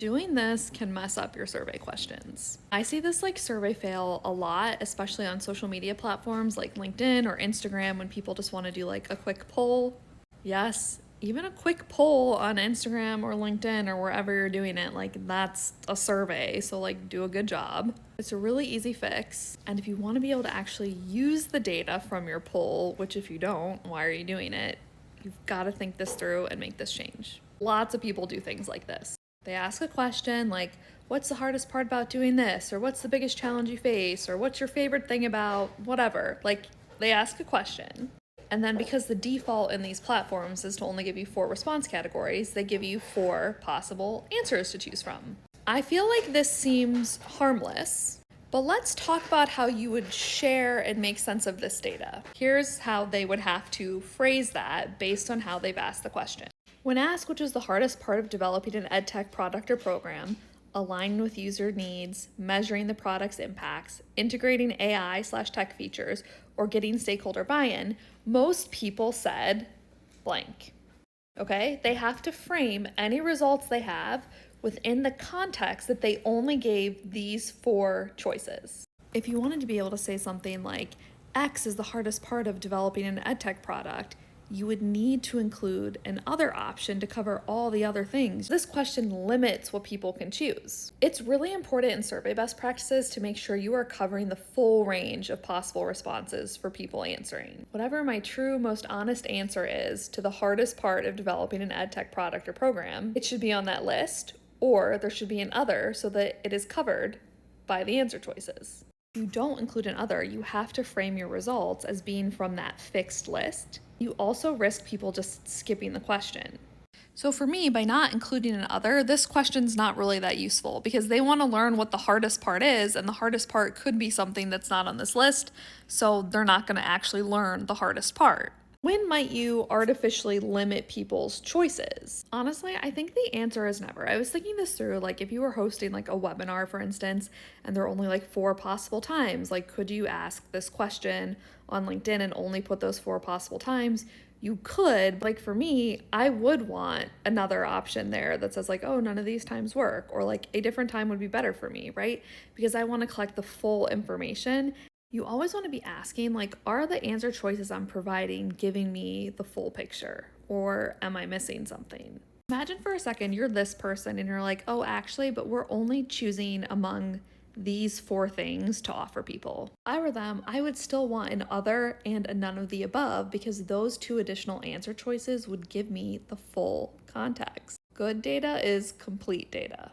Doing this can mess up your survey questions. I see this survey fail a lot, especially on social media platforms like LinkedIn or Instagram when people just want to do a quick poll. Yes, even a quick poll on Instagram or LinkedIn or wherever you're doing it, that's a survey, so do a good job. It's a really easy fix, and if you want to be able to actually use the data from your poll, which if you don't, why are you doing it? You've got to think this through and make this change. Lots of people do things like this. They ask a question like, what's the hardest part about doing this? Or what's the biggest challenge you face? Or what's your favorite thing about whatever? They ask a question. And then because the default in these platforms is to only give you 4 response categories, they give you 4 possible answers to choose from. I feel like this seems harmless, but let's talk about how you would share and make sense of this data. Here's how they would have to phrase that based on how they've asked the question. When asked which is the hardest part of developing an EdTech product or program, aligning with user needs, measuring the product's impacts, integrating AI/tech features, or getting stakeholder buy-in, most people said blank. Okay? They have to frame any results they have within the context that they only gave these 4 choices. If you wanted to be able to say something like, X is the hardest part of developing an EdTech product, you would need to include an other option to cover all the other things. This question limits what people can choose. It's really important in survey best practices to make sure you are covering the full range of possible responses for people answering. Whatever my true, most honest answer is to the hardest part of developing an EdTech product or program, it should be on that list, or there should be an other so that it is covered by the answer choices. If you don't include an other, you have to frame your results as being from that fixed list. You also risk people just skipping the question. So for me, by not including an other, this question's not really that useful because they want to learn what the hardest part is, and the hardest part could be something that's not on this list, so they're not going to actually learn the hardest part. When might you artificially limit people's choices? Honestly, I think the answer is never. I was thinking this through, if you were hosting a webinar, for instance, and there are only 4 possible times, could you ask this question on LinkedIn and only put those 4 possible times? You could, for me, I would want another option there that says oh, none of these times work, or a different time would be better for me, right? Because I want to collect the full information. You always want to be asking, are the answer choices I'm providing giving me the full picture, or am I missing something? Imagine for a second you're this person and you're like, oh, actually, but we're only choosing among these 4 things to offer people. If I were them, I would still want an other and a none of the above because those 2 additional answer choices would give me the full context. Good data is complete data.